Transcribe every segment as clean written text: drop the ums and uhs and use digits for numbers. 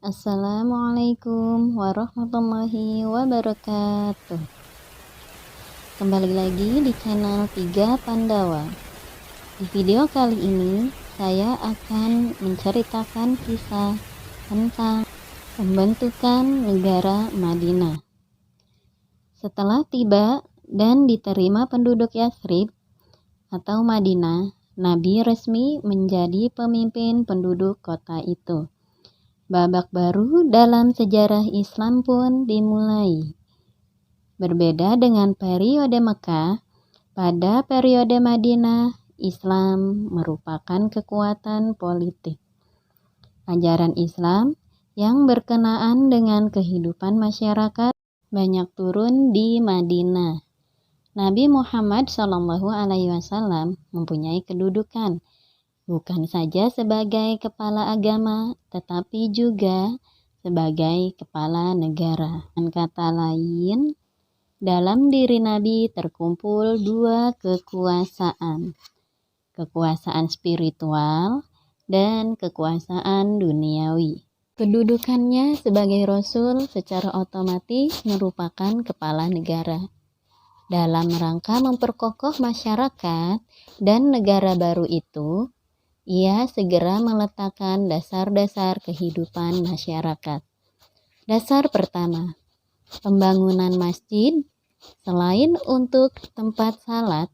Assalamualaikum warahmatullahi wabarakatuh. Kembali lagi di channel 3 Pandawa. Di video kali ini saya akan menceritakan kisah tentang pembentukan negara Madinah. Setelah tiba dan diterima penduduk Yathrib atau Madinah, Nabi resmi menjadi pemimpin penduduk kota itu. Babak baru dalam sejarah Islam pun dimulai. Berbeda dengan periode Mekah, pada periode Madinah, Islam merupakan kekuatan politik. Ajaran Islam yang berkenaan dengan kehidupan masyarakat banyak turun di Madinah. Nabi Muhammad SAW mempunyai kedudukan bukan saja sebagai kepala agama, tetapi juga sebagai kepala negara. Dengan kata lain, dalam diri Nabi terkumpul dua kekuasaan, kekuasaan spiritual dan kekuasaan duniawi. Kedudukannya sebagai Rasul secara otomatis merupakan kepala negara. Dalam rangka memperkokoh masyarakat dan negara baru itu, ia segera meletakkan dasar-dasar kehidupan masyarakat. Dasar pertama, pembangunan masjid selain untuk tempat salat,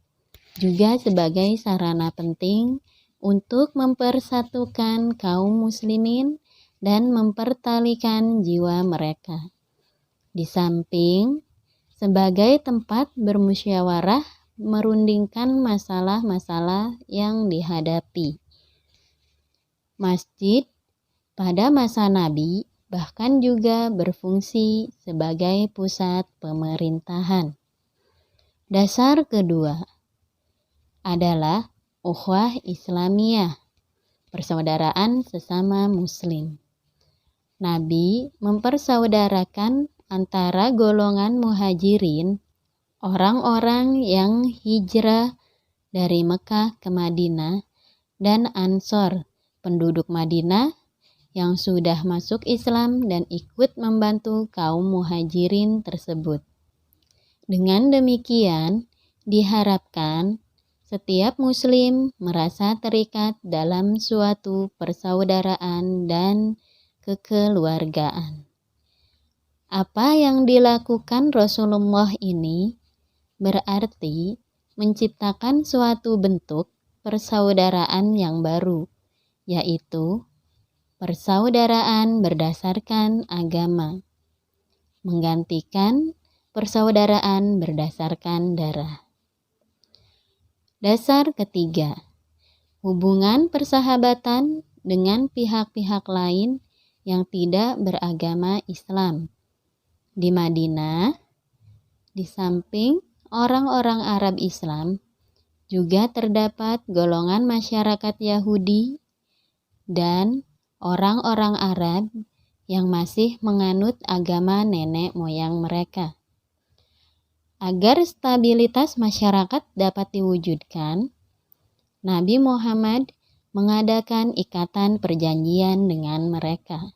juga sebagai sarana penting untuk mempersatukan kaum muslimin dan mempertalikan jiwa mereka. Di samping sebagai tempat bermusyawarah merundingkan masalah-masalah yang dihadapi. Masjid pada masa Nabi bahkan juga berfungsi sebagai pusat pemerintahan. Dasar kedua adalah ukhuwah Islamiyah, persaudaraan sesama muslim. Nabi mempersaudarakan antara golongan muhajirin, orang-orang yang hijrah dari Mekah ke Madinah, dan Ansor, penduduk Madinah yang sudah masuk Islam dan ikut membantu kaum muhajirin tersebut. Dengan demikian, diharapkan setiap muslim merasa terikat dalam suatu persaudaraan dan kekeluargaan. Apa yang dilakukan Rasulullah ini berarti menciptakan suatu bentuk persaudaraan yang baru, yaitu persaudaraan berdasarkan agama, menggantikan persaudaraan berdasarkan darah. Dasar ketiga, hubungan persahabatan dengan pihak-pihak lain yang tidak beragama Islam. Di Madinah, di samping orang-orang Arab Islam, juga terdapat golongan masyarakat Yahudi dan orang-orang Arab yang masih menganut agama nenek moyang mereka. Agar stabilitas masyarakat dapat diwujudkan, Nabi Muhammad mengadakan ikatan perjanjian dengan mereka.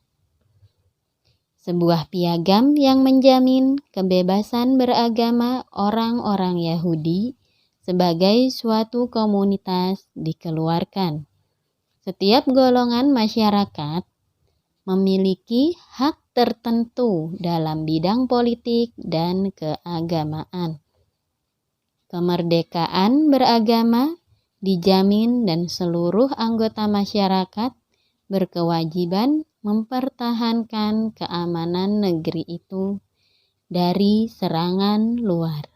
Sebuah piagam yang menjamin kebebasan beragama orang-orang Yahudi sebagai suatu komunitas dikeluarkan. Setiap golongan masyarakat memiliki hak tertentu dalam bidang politik dan keagamaan. Kemerdekaan beragama dijamin dan seluruh anggota masyarakat berkewajiban mempertahankan keamanan negeri itu dari serangan luar.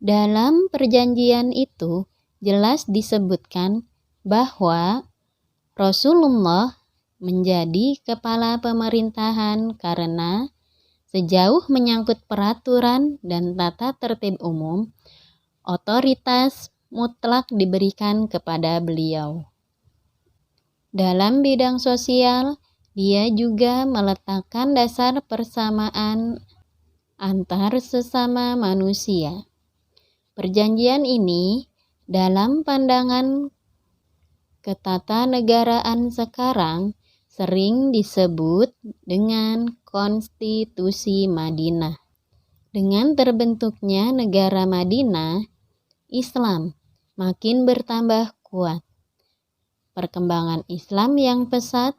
Dalam perjanjian itu jelas disebutkan bahwa Rasulullah menjadi kepala pemerintahan karena sejauh menyangkut peraturan dan tata tertib umum, otoritas mutlak diberikan kepada beliau. Dalam bidang sosial, dia juga meletakkan dasar persamaan antar sesama manusia. Perjanjian ini dalam pandangan ketatanegaraan sekarang sering disebut dengan Konstitusi Madinah. Dengan terbentuknya negara Madinah, Islam makin bertambah kuat. Perkembangan Islam yang pesat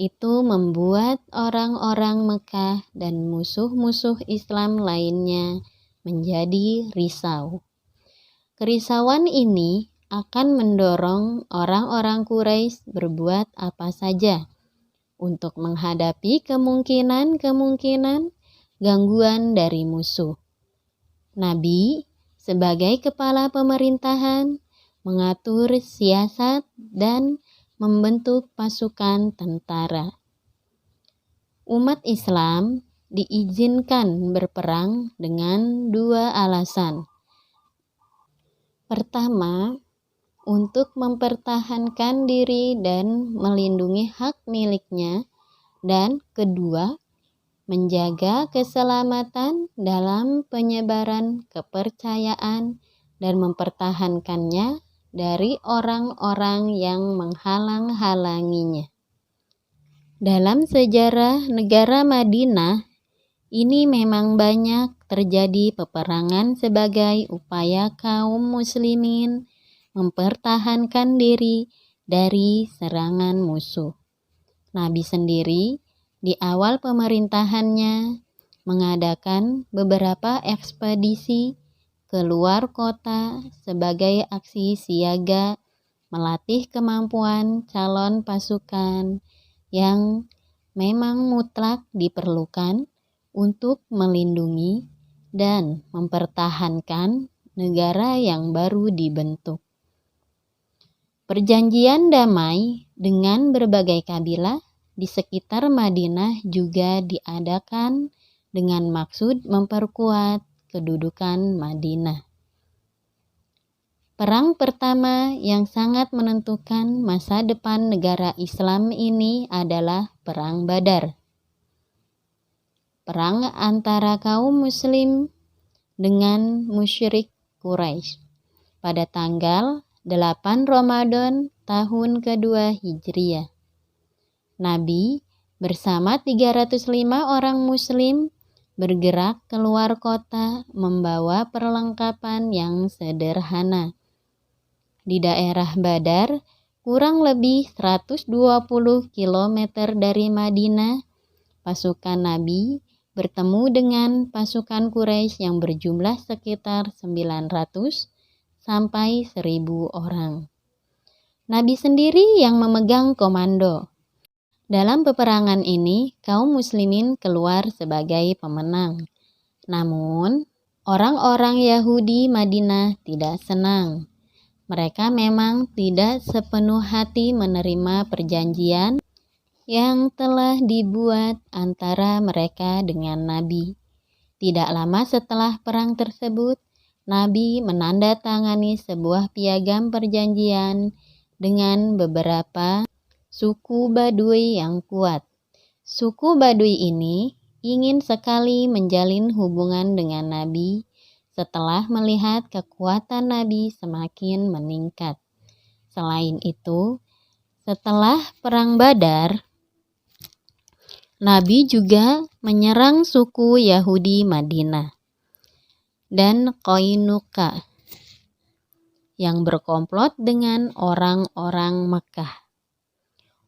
itu membuat orang-orang Mekah dan musuh-musuh Islam lainnya menjadi risau. Kerisauan ini akan mendorong orang-orang Quraisy berbuat apa saja untuk menghadapi kemungkinan-kemungkinan gangguan dari musuh. Nabi sebagai kepala pemerintahan mengatur siasat dan membentuk pasukan tentara. Umat Islam diizinkan berperang dengan dua alasan. Pertama, untuk mempertahankan diri dan melindungi hak miliknya, dan kedua, menjaga keselamatan dalam penyebaran kepercayaan dan mempertahankannya dari orang-orang yang menghalang-halanginya. Dalam sejarah negara Madinah, ini memang banyak terjadi peperangan sebagai upaya kaum muslimin mempertahankan diri dari serangan musuh. Nabi sendiri di awal pemerintahannya mengadakan beberapa ekspedisi keluar kota sebagai aksi siaga, melatih kemampuan calon pasukan yang memang mutlak diperlukan untuk melindungi dan mempertahankan negara yang baru dibentuk. Perjanjian damai dengan berbagai kabilah di sekitar Madinah juga diadakan dengan maksud memperkuat kedudukan Madinah. Perang pertama yang sangat menentukan masa depan negara Islam ini adalah Perang Badar. Perang antara kaum muslim dengan musyrik Quraisy pada tanggal 8 Ramadan tahun kedua Hijriah. Nabi bersama 305 orang muslim bergerak keluar kota membawa perlengkapan yang sederhana. Di daerah Badar, kurang lebih 120 km dari Madinah, pasukan Nabi bertemu dengan pasukan Quraisy yang berjumlah sekitar 900 sampai 1000 orang. Nabi sendiri yang memegang komando. Dalam peperangan ini, kaum muslimin keluar sebagai pemenang. Namun, orang-orang Yahudi Madinah tidak senang. Mereka memang tidak sepenuh hati menerima perjanjian yang telah dibuat antara mereka dengan Nabi. Tidak lama setelah perang tersebut, Nabi menandatangani sebuah piagam perjanjian dengan beberapa suku Baduy yang kuat. Suku Baduy ini ingin sekali menjalin hubungan dengan Nabi setelah melihat kekuatan Nabi semakin meningkat. Selain itu, setelah Perang Badar, Nabi juga menyerang suku Yahudi Madinah dan Qainuqa yang berkomplot dengan orang-orang Mekah.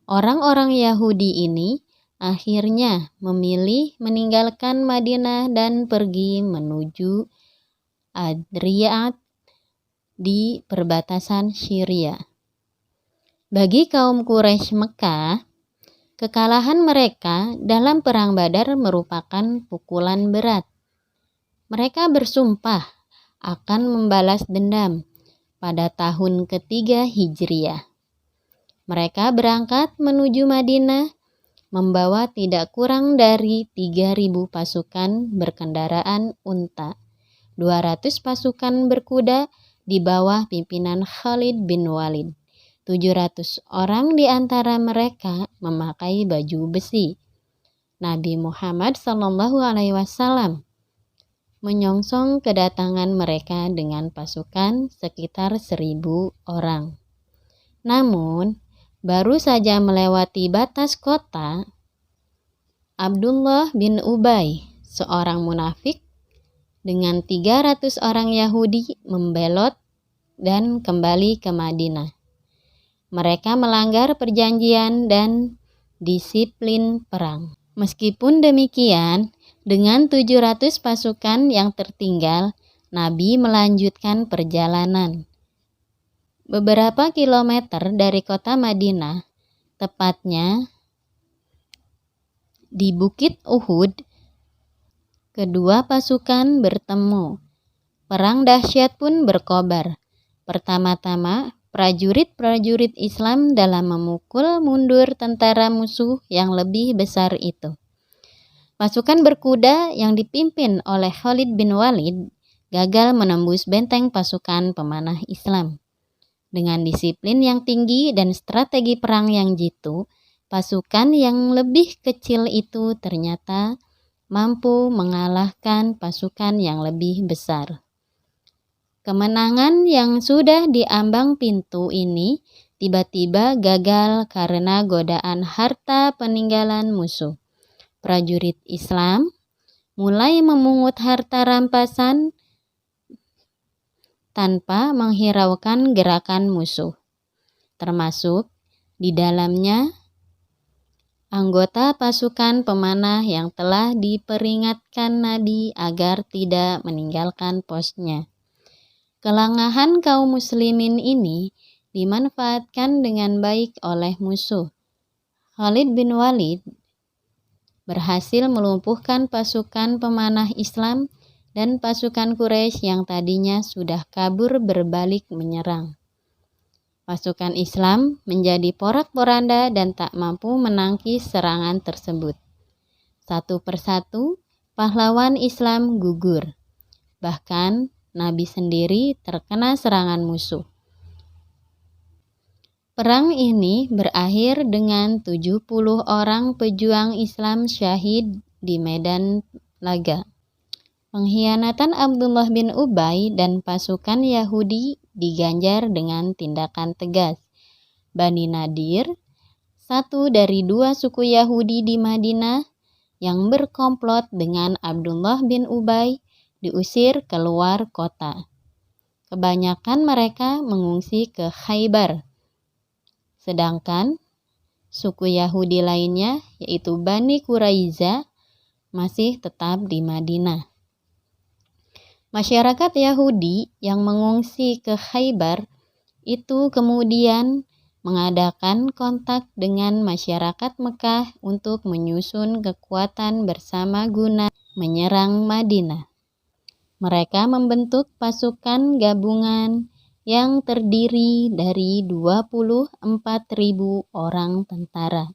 Orang-orang Yahudi ini akhirnya memilih meninggalkan Madinah dan pergi menuju Adriat di perbatasan Syria. Bagi kaum Quraisy Mekah, kekalahan mereka dalam Perang Badar merupakan pukulan berat. Mereka bersumpah akan membalas dendam pada tahun ketiga Hijriah. Mereka berangkat menuju Madinah membawa tidak kurang dari 3.000 pasukan berkendaraan unta, 200 pasukan berkuda di bawah pimpinan Khalid bin Walid. 700 orang di antara mereka memakai baju besi. Nabi Muhammad SAW menyongsong kedatangan mereka dengan pasukan sekitar 1.000 orang. Namun, Baru saja melewati batas kota, Abdullah bin Ubay, seorang munafik, dengan 300 orang Yahudi membelot dan kembali ke Madinah. Mereka melanggar perjanjian dan disiplin perang. Meskipun demikian, dengan 700 pasukan yang tertinggal, Nabi melanjutkan perjalanan. Beberapa kilometer dari kota Madinah, tepatnya di Bukit Uhud, kedua pasukan bertemu. Perang dahsyat pun berkobar. Pertama-tama, prajurit-prajurit Islam dalam memukul mundur tentara musuh yang lebih besar itu. Pasukan berkuda yang dipimpin oleh Khalid bin Walid gagal menembus benteng pasukan pemanah Islam. Dengan disiplin yang tinggi dan strategi perang yang jitu, pasukan yang lebih kecil itu ternyata mampu mengalahkan pasukan yang lebih besar. Kemenangan yang sudah di ambang pintu ini tiba-tiba gagal karena godaan harta peninggalan musuh. Prajurit Islam mulai memungut harta rampasan tanpa menghiraukan gerakan musuh, termasuk di dalamnya anggota pasukan pemanah yang telah diperingatkan Nabi agar tidak meninggalkan posnya. Kelengahan kaum muslimin ini dimanfaatkan dengan baik oleh musuh. Khalid bin Walid berhasil melumpuhkan pasukan pemanah Islam dan pasukan Quraisy yang tadinya sudah kabur berbalik menyerang. Pasukan Islam menjadi porak-poranda dan tak mampu menangkis serangan tersebut. Satu persatu, pahlawan Islam gugur. Bahkan Nabi sendiri terkena serangan musuh. Perang ini berakhir dengan 70 orang pejuang Islam syahid di medan laga. Pengkhianatan Abdullah bin Ubay dan pasukan Yahudi diganjar dengan tindakan tegas. Bani Nadir, satu dari dua suku Yahudi di Madinah yang berkomplot dengan Abdullah bin Ubay, diusir keluar kota. Kebanyakan mereka mengungsi ke Khaybar. Sedangkan suku Yahudi lainnya, yaitu Bani Quraiza, masih tetap di Madinah. Masyarakat Yahudi yang mengungsi ke Khaybar itu kemudian mengadakan kontak dengan masyarakat Mekah untuk menyusun kekuatan bersama guna menyerang Madinah. Mereka membentuk pasukan gabungan yang terdiri dari 24.000 orang tentara.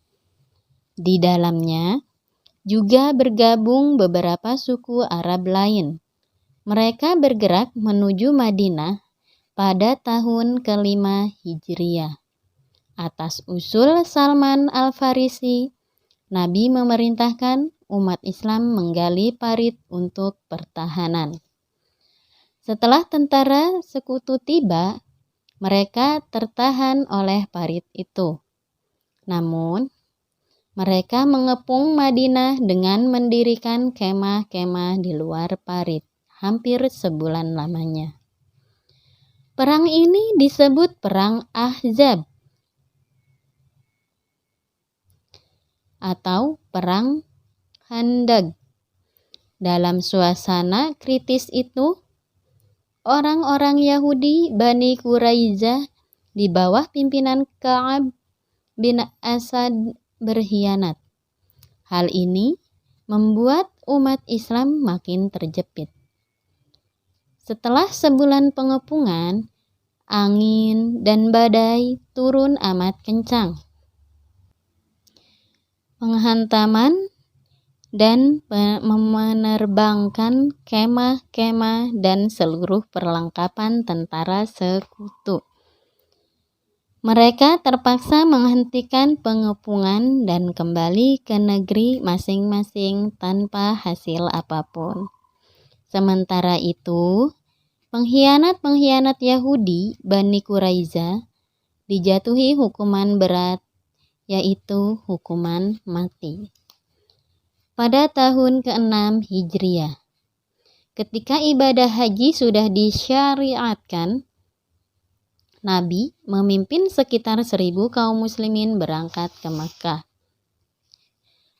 Di dalamnya juga bergabung beberapa suku Arab lain. Mereka bergerak menuju Madinah pada tahun ke-5 Hijriah. Atas usul Salman Al-Farisi, Nabi memerintahkan umat Islam menggali parit untuk pertahanan. Setelah tentara sekutu tiba, mereka tertahan oleh parit itu. Namun, mereka mengepung Madinah dengan mendirikan kemah-kemah di luar parit, hampir sebulan lamanya. Perang ini disebut Perang Ahzab atau Perang Khandaq. Dalam suasana kritis itu, orang-orang Yahudi Bani Quraiza di bawah pimpinan Ka'ab bin Asad berkhianat. Hal ini membuat umat Islam makin terjepit. Setelah sebulan pengepungan, angin dan badai turun amat kencang. Penghantaman dan menerbangkan kemah-kemah dan seluruh perlengkapan tentara sekutu. Mereka terpaksa menghentikan pengepungan dan kembali ke negeri masing-masing tanpa hasil apapun. Sementara itu, pengkhianat-pengkhianat Yahudi Bani Quraiza dijatuhi hukuman berat, yaitu hukuman mati. Pada tahun ke-6 Hijriah, ketika ibadah haji sudah disyariatkan, Nabi memimpin sekitar 1.000 kaum muslimin berangkat ke Makkah.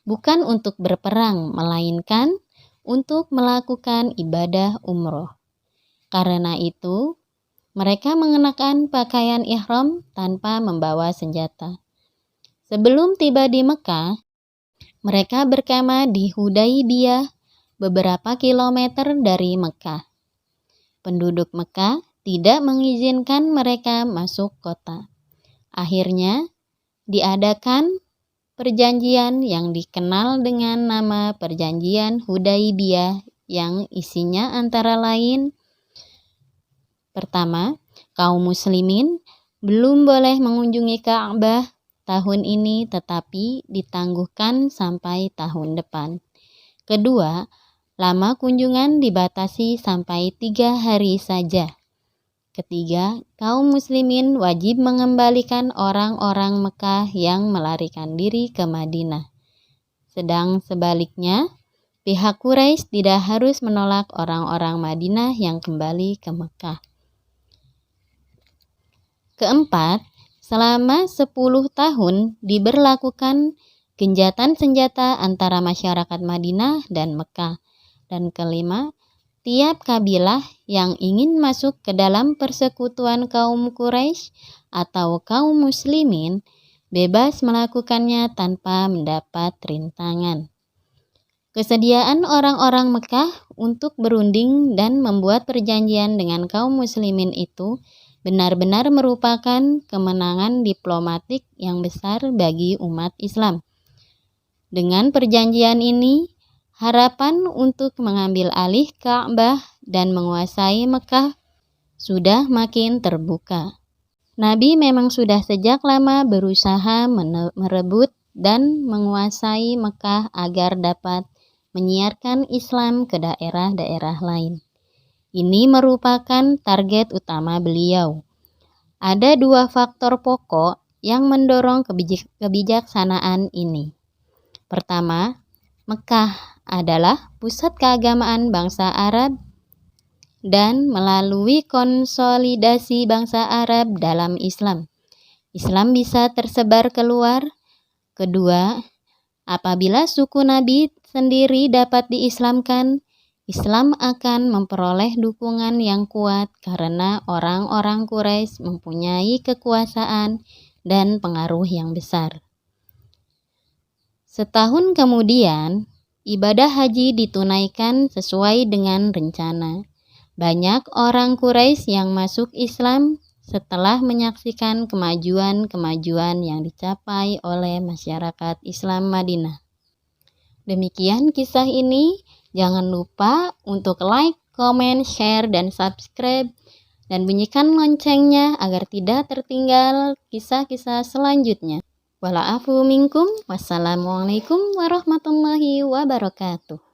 Bukan untuk berperang, melainkan untuk melakukan ibadah umroh. Karena itu, mereka mengenakan pakaian ihram tanpa membawa senjata. Sebelum tiba di Mekah, mereka berkemah di Hudaybiyah, beberapa kilometer dari Mekah. Penduduk Mekah tidak mengizinkan mereka masuk kota. Akhirnya, diadakan perjanjian yang dikenal dengan nama Perjanjian Hudaybiyah yang isinya antara lain: pertama, kaum muslimin belum boleh mengunjungi Ka'bah tahun ini tetapi ditangguhkan sampai tahun depan. Kedua, lama kunjungan dibatasi sampai 3 hari saja. Ketiga, kaum muslimin wajib mengembalikan orang-orang Mekah yang melarikan diri ke Madinah. Sedang sebaliknya, pihak Quraisy tidak harus menolak orang-orang Madinah yang kembali ke Mekah. Keempat, selama 10 tahun diberlakukan genjatan senjata antara masyarakat Madinah dan Mekah. Dan kelima, tiap kabilah yang ingin masuk ke dalam persekutuan kaum Quraisy atau kaum muslimin bebas melakukannya tanpa mendapat rintangan. Kesediaan orang-orang Mekah untuk berunding dan membuat perjanjian dengan kaum muslimin itu benar-benar merupakan kemenangan diplomatik yang besar bagi umat Islam. Dengan perjanjian ini, harapan untuk mengambil alih Ka'bah dan menguasai Mekah sudah makin terbuka. Nabi memang sudah sejak lama berusaha merebut dan menguasai Mekah agar dapat menyiarkan Islam ke daerah-daerah lain. Ini merupakan target utama beliau. Ada 2 faktor pokok yang mendorong kebijaksanaan ini. Pertama, Mekah adalah pusat keagamaan bangsa Arab dan melalui konsolidasi bangsa Arab dalam Islam, Islam bisa tersebar keluar. Kedua, apabila suku Nabi sendiri dapat diislamkan, Islam akan memperoleh dukungan yang kuat karena orang-orang Quraisy mempunyai kekuasaan dan pengaruh yang besar. Setahun kemudian, ibadah haji ditunaikan sesuai dengan rencana. Banyak orang Quraisy yang masuk Islam setelah menyaksikan kemajuan-kemajuan yang dicapai oleh masyarakat Islam Madinah. Demikian kisah ini. Jangan lupa untuk like, comment, share, dan subscribe. Dan bunyikan loncengnya agar tidak tertinggal kisah-kisah selanjutnya. Wala'afu minkum. Wassalamualaikum warahmatullahi wabarakatuh.